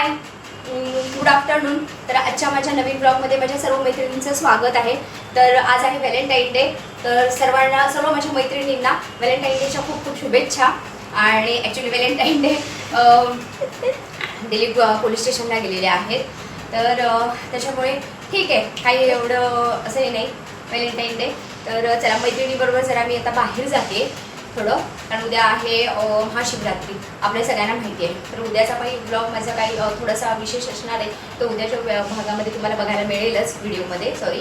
हाय, good afternoon. तर आजच्या माझ्या नवीन ब्लॉगमध्ये माझ्या सर्व मैत्रिणींचं स्वागत आहे. तर आज आहे व्हॅलेंटाईन डे. तर सर्व माझ्या मैत्रिणींना व्हॅलेंटाईन डेच्या खूप खूप शुभेच्छा. आणि actually Valentine day Delhi police स्टेशनला गेलेले आहेत. तर त्याच्यामुळे ठीक आहे, काही एवढं असंही नाही व्हॅलेंटाईन डे. तर चला मैत्रिणीबरोबर जरा मी आता बाहेर जाते थोडं, कारण उद्या आहे महाशिवरात्री, आपल्या सगळ्यांना माहिती आहे. तर उद्याचा काही ब्लॉग माझा काही थोडासा विशेष असणार आहे, तो उद्याच्या भागामध्ये तुम्हाला बघायला मिळेलच व्हिडिओमध्ये. सॉरी.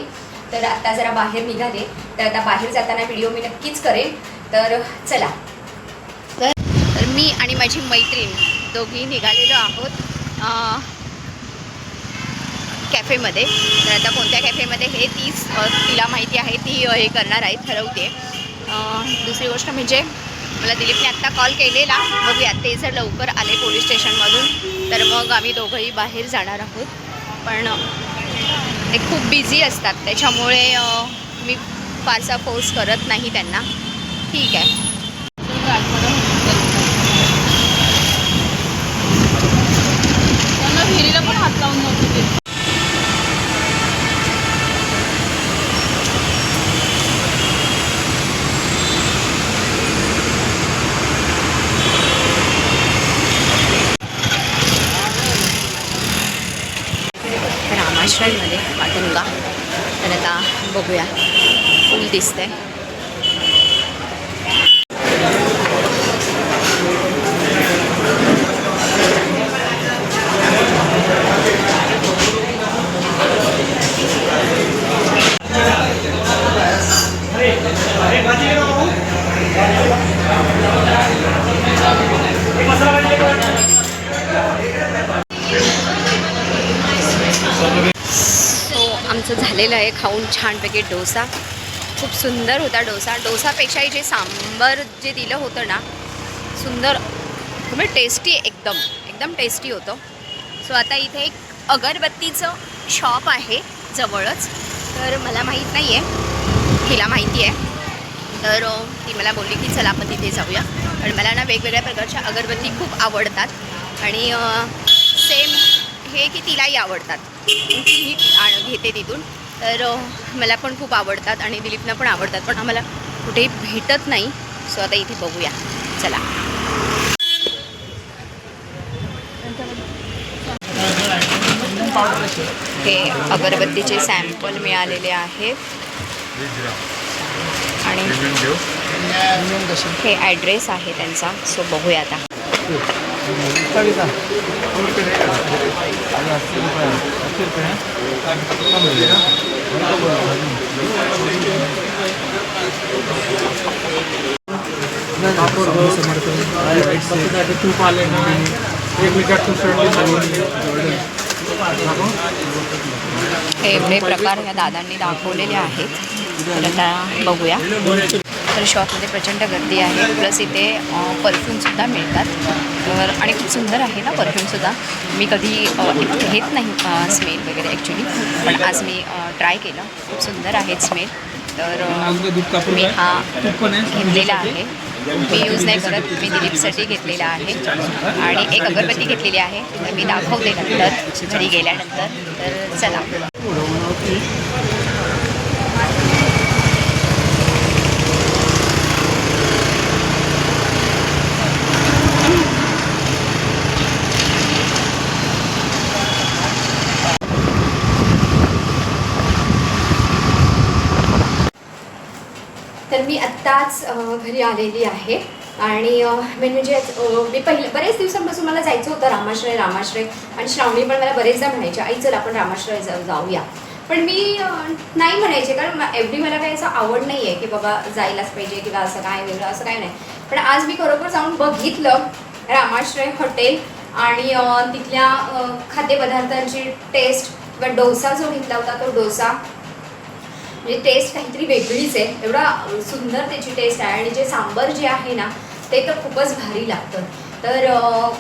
तर आत्ता जरा बाहेर निघाले, तर आता बाहेर जाताना व्हिडिओ मी नक्कीच करेन. तर चला. तर मी आणि माझी मैत्रीण दोघी निघालेलो आहोत कॅफेमध्ये. तर आता कोणत्या कॅफेमध्ये हे तिला माहिती आहे, ती हे करणार आहे, ठरवते. दुसरी गोष्ट म्हणजे मला दिलीपने आत्ता कॉल केलेला, बघूया ते जर लवकर आले पोलीस स्टेशनमधून तर मग आम्ही दोघंही बाहेर जाणार आहोत. पण ते खूप बिझी असतात, त्याच्यामुळे मी फारसा फोर्स करत नाही त्यांना. ठीक आहे. त्यांना विहिरीला पण हात लावून नव्हते. रामाश्रयमध्ये माटुंगा. तर आता बघूया, फुल दिसतंय. आमचं झालेलं आहे खाऊन छानपैकी डोसा. खूप सुंदर होता डोसा. डोसापेक्षाही जे सांबार जे दिलं होतं ना, सुंदर, म्हणजे टेस्टी, एकदम टेस्टी होतं. सो आता इथे एक अगरबत्तीचं शॉप आहे जवळच. तर मला माहीत नाही आहे, तिला माहिती आहे. तर ती मला बोलली की चला आपण तिथे जाऊया. कारण मला ना वेगवेगळ्या प्रकारच्या अगरबत्ती खूप आवडतात. आणि सेम हे की तिलाही आवडतात, तीही घेते तिथून. तर मला पण खूप आवडतात आणि दिलीपना पण आवडतात, पण आम्हाला कुठेही भेटत नाही. सो आता इथे बघूया, चला. हे अगरबत्तीचे सॅम्पल मिळालेले आहेत आणि हे ॲड्रेस आहे त्यांचा. सो बघूया आता. तूप आले ना, हे एवढे प्रकार या दादांनी दाखवलेले आहेत. तर आता बघूया. तर शॉपमध्ये प्रचंड गर्दी आहे, प्लस इथे परफ्यूमसुद्धा मिळतात. तर आणि खूप सुंदर आहे ना परफ्यूमसुद्धा. मी कधी घेत नाही स्मेल वगैरे ॲक्च्युली, पण आज मी ट्राय केलं. खूप सुंदर आहेत स्मेल. तर मी हा घेतलेला आहे. मी यूज नाही करत, मी दिलीपसाठी घेतलेला आहे. आणि एक अगरबत्ती घेतलेली आहे, तर मी दाखवते नंतर घरी गेल्यानंतर. तर चला. तर मी आत्ताच घरी आलेली आहे. आणि म्हणजे मी बरेच दिवसांपासून मला जायचं होतं रामाश्रय. आणि श्रावणी पण मला बरेचदा म्हणायचे, आई चल आपण रामाश्रय जाऊया. पण मी नाही म्हणायचे, कारण एवढी मला काही असं आवड नाही आहे की बाबा जायलाच पाहिजे किंवा असं काय वेगळं असं काय नाही. पण आज मी खरोखर जाऊन बघितलं रामाश्रय हॉटेल आणि तिथल्या खाद्यपदार्थांची टेस्ट किंवा डोसा जो घेतला होता तो डोसा, म्हणजे टेस्ट काहीतरी वेगळीच आहे. एवढा सुंदर त्याची टेस्ट आहे. आणि जे सांबर जे आहे ना, ते तर खूपच भारी लागतं. तर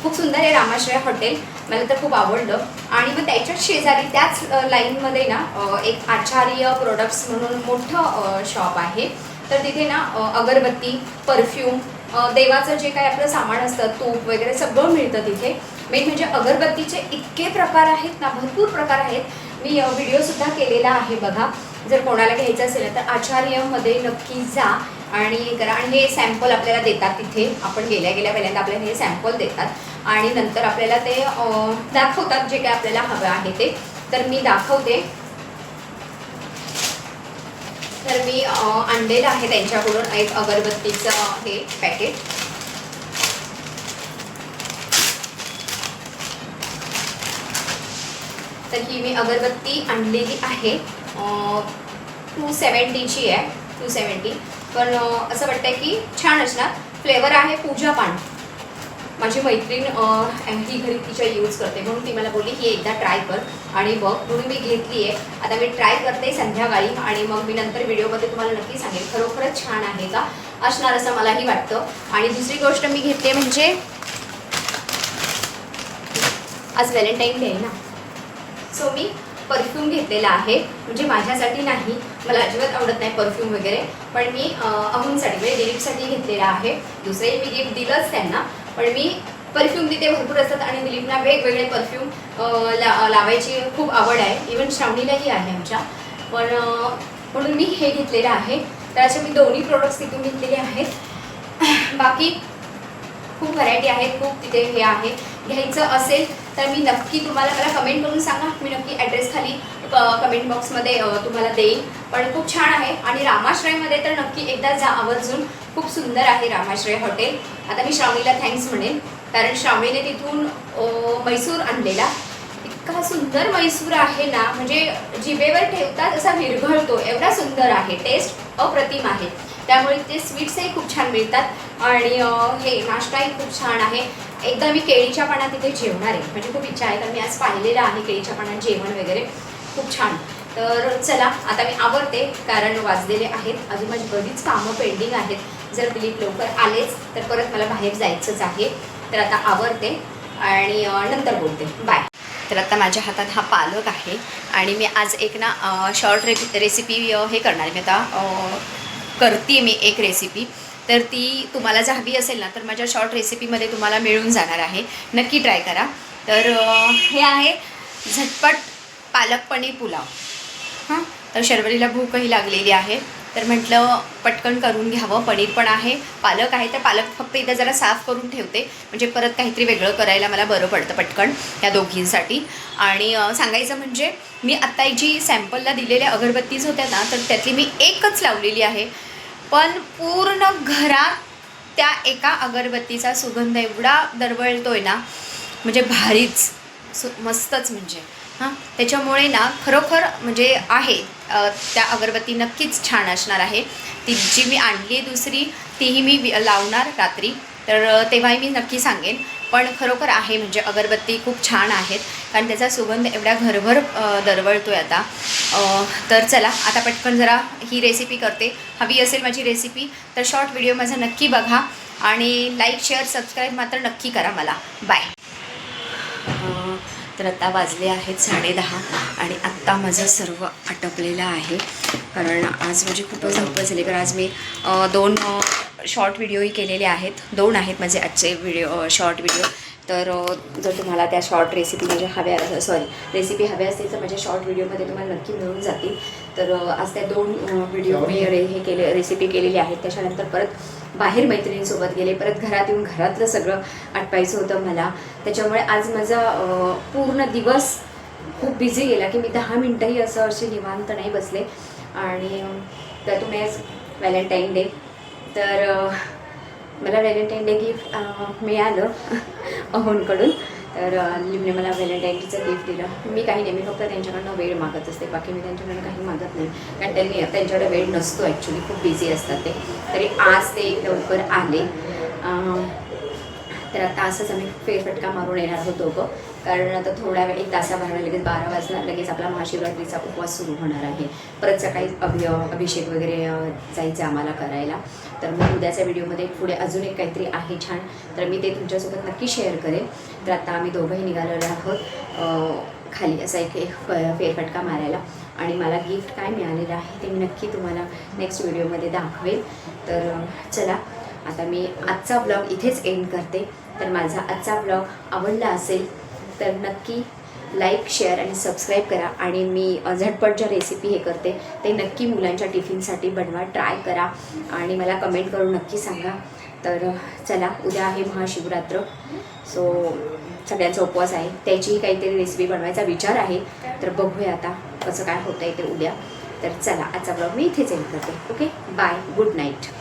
खूप सुंदर आहे रामाश्रय हॉटेल, मला तर खूप आवडलं. आणि मग त्याच्याच शेजारी त्याच लाईनमध्ये ना एक आचार्य प्रोडक्ट्स म्हणून मोठं शॉप आहे. तर तिथे ना अगरबत्ती, परफ्यूम, देवाचं जे काही आपलं सामान असतं, तूप वगैरे सगळं मिळतं तिथे. मेन म्हणजे अगरबत्तीचे इतके प्रकार आहेत ना, भरपूर प्रकार आहेत. मी व्हिडिओसुद्धा केलेला आहे बघा. जर कोणाला घ्यायचं असेल तर आचार्यमध्ये नक्की जा आणि करा. आणि हे सॅम्पल आपल्याला देतात तिथे. आपण गेल्या पहिल्यांदा आपल्याला हे सॅम्पल देतात आणि नंतर आपल्याला ते दाखवतात जे काय आपल्याला हवं आहे ते. तर मी दाखवते. तर मी आणलेलं आहे त्यांच्याकडून एक अगरबत्तीचं हे पॅकेट. तर ही मी अगरबत्ती आणलेली आहे. 270ची आहे, 270. पण असं वाटतंय की छान असणार. फ्लेवर आहे पूजा पान. माझी मैत्रीण ही घरी तिच्या यूज करते म्हणून ती मला बोलली ही एकदा ट्राय कर आणि बघ, म्हणून मी घेतली आहे. आता मी ट्राय करते संध्याकाळी आणि मग मी नंतर व्हिडिओमध्ये तुम्हाला नक्की सांगेल खरोखरच छान आहे का असणार असं मलाही वाटतं. आणि दुसरी गोष्ट मी घेतली म्हणजे आज व्हॅलेंटाईन डे आहे ना, सो मी परफ्यूम घेतलेला आहे. म्हणजे माझ्यासाठी नाही, मला अजिबात आवडत नाही परफ्यूम वगैरे, पण मी अहूनसाठी म्हणजे दिलीपसाठी घेतलेला आहे. दुसरे मी गिफ्ट दिलंच त्यांना, पण मी परफ्यूम तिथे भरपूर असतात आणि दिलीपला वेगवेगळे परफ्यूम लावायची खूप आवड आहे. इवन श्रावणीलाही आहे आमच्या. पण म्हणून मी हे घेतलेलं आहे. तर असे मी दोन्ही प्रोडक्ट्स तिथून घेतलेले आहेत. बाकी खूप व्हरायटी आहेत, खूप तिथे हे आहे. घ्यायचं असेल तर मी नक्की तुम्हाला मला कमेंट करून सांगा. मी नक्की ॲड्रेस खाली कमेंट बॉक्समध्ये तुम्हाला देईन. पण खूप छान आहे आणि रामाश्रयमध्ये तर नक्की एकदा जा आवर्जून. खूप सुंदर आहे रामाश्रय हॉटेल. आता मी श्रावणीला थँक्स म्हणेन कारण श्रावणीने तिथून मैसूर आणलेला. इतका सुंदर मैसूर आहे ना, म्हणजे जिभेवर ठेवतात असा विरघळतो, एवढा सुंदर आहे. टेस्ट अप्रतिम आहे. त्यामुळे ते स्वीट्सही खूप छान मिळतात आणि हे नाश्ताही खूप छान आहे. एकदा मी केळीच्या पानात तिथे जेवणार आहे, म्हणजे खूप इच्छा आहे कारण मी आज पाहिलेलं आहे केळीच्या पानात जेवण वगैरे खूप छान. तर चला आता मी आवरते कारण वाजलेले आहेत. अजून माझी बरीच कामं पेंडिंग आहेत. जर दिलीप लवकर आलेच तर परत मला बाहेर जायचंच आहे. तर आता आवरते आणि नंतर बोलते. बाय. तर आता माझ्या हातात हा पालक आहे आणि मी आज एक ना शॉर्ट रेसिपी हे करणार आहे. मी आता करते मी एक रेसिपी. तर ती तुम्हाला जर हवी असेल ना तर माझ्या शॉर्ट रेसिपीमध्ये तुम्हाला मिळून जाणार आहे. नक्की ट्राय करा. तर हे आहे झटपट पालक पनीर पुलाव. हां, तर शर्वरीला भूकही लागलेली आहे तर म्हटलं पटकन करून घ्यावं. पनीर पण आहे, पालक आहे. तर पालक फक्त इथं जरा साफ करून ठेवते म्हणजे परत काहीतरी वेगळं करायला मला बरं पडतं पटकन या दोघींसाठी. आणि सांगायचं म्हणजे मी आत्ता जी सॅम्पलला दिलेल्या अगरबत्तीज होत्या ना तर त्यातली मी एकच लावलेली आहे. पण पूर्ण घरात त्या एका अगरबत्तीचा सुगंध एवढा दरवळतोय ना, म्हणजे भारीच मस्तच म्हणजे. हां, त्याच्यामुळे ना खरोखर म्हणजे आहे त्या अगरबत्ती नक्कीच छान असणार आहे. ती जी मी आणली आहे दुसरी तीही मी लावणार रात्री, तर तेव्हाही मी नक्की सांगेन. पण खरोखर आहे म्हणजे अगरबत्ती खूप छान आहेत कारण त्याचा सुगंध एवढ्या घरभर दरवळतो आहे आता. तर चला आता पटकन जरा ही रेसिपी करते. हवी असेल माझी रेसिपी तर शॉर्ट व्हिडिओ माझा नक्की बघा आणि लाईक शेअर सबस्क्राईब मात्र नक्की करा मला. बाय. तर आता वाजले आहेत 10:30 आणि आत्ता माझं सर्व आटपलेलं आहे कारण आज माझी खूपच धावपळ झाली. कारण आज मी 2 शॉर्ट व्हिडिओही केलेले आहेत. 2 आहेत माझे आजचे शॉर्ट व्हिडिओ. तर जर तुम्हाला त्या शॉर्ट रेसिपी म्हणजे रेसिपी हव्या असतील तर माझ्या शॉर्ट व्हिडिओमध्ये तुम्हाला नक्की मिळून जातील. तर आज त्या 2 व्हिडिओ मी रेसिपी केलेली आहेत. त्याच्यानंतर परत बाहेर मैत्रिणींसोबत गेले, परत घरात येऊन घरातलं सगळं आटपायचं होतं मला. त्याच्यामुळे आज माझा पूर्ण दिवस खूप बिझी गेला की मी 10 मिनटंही असे निवांत नाही बसले. आणि तर तुम्ही आज व्हॅलेंटाईन डे, तर मला व्हॅलेंटाईन डे गिफ्ट मिळालं अहोंकडून. तर लिमने मला व्हॅलेंटाईन डेचं गिफ्ट दिलं. मी काही नाही, मी फक्त त्यांच्याकडनं वेळ मागत असते, बाकी मी त्यांच्याकडनं काही मागत नाही कारण त्यांच्याकडे वेळ नसतो ॲक्च्युली, खूप बिझी असतात ते. तरी आज ते लवकर आले. तर आता असंच आम्ही फेरफटका मारून येणार होतो गं कारण आता थोड्या वेळ 1 तासाभरानं लगेच 12 वाजता लगेच आपला महाशिवरात्रीचा उपवास सुरू होणार आहे. परत सकाळी अभिषेक वगैरे जायचं आम्हाला करायला. तर मग उद्याच्या व्हिडिओमध्ये पुढे अजून एक काहीतरी आहे छान, तर मी ते तुमच्यासोबत नक्की शेअर करेन. तर आता आम्ही दोघंही निघालेलो आहोत खाली असा एक फेरफटका मारायला आणि मला गिफ्ट काय मिळालेलं आहे ते मी नक्की तुम्हाला नेक्स्ट व्हिडिओमध्ये दाखवेल. तर चला आता मी आजचा ब्लॉग इथेच एंड करते. तर माझा आजचा ब्लॉग आवडला असेल तर नक्की लाईक, शेअर आणि सबस्क्राईब करा. आणि मी झटपट ज्या रेसिपी हे करते ते नक्की मुलांच्या टिफिनसाठी बनवा, ट्राय करा आणि मला कमेंट करून नक्की सांगा. तर चला, उद्या आहे महाशिवरात्र, सो सगळ्यांचा उपवास आहे, त्याचीही काहीतरी रेसिपी बनवायचा विचार आहे. तर बघूया आता कसं काय होतं आहे ते उद्या. तर चला, आजचा ब्लॉग मी इथेच एंड करते. Okay, bye, good night.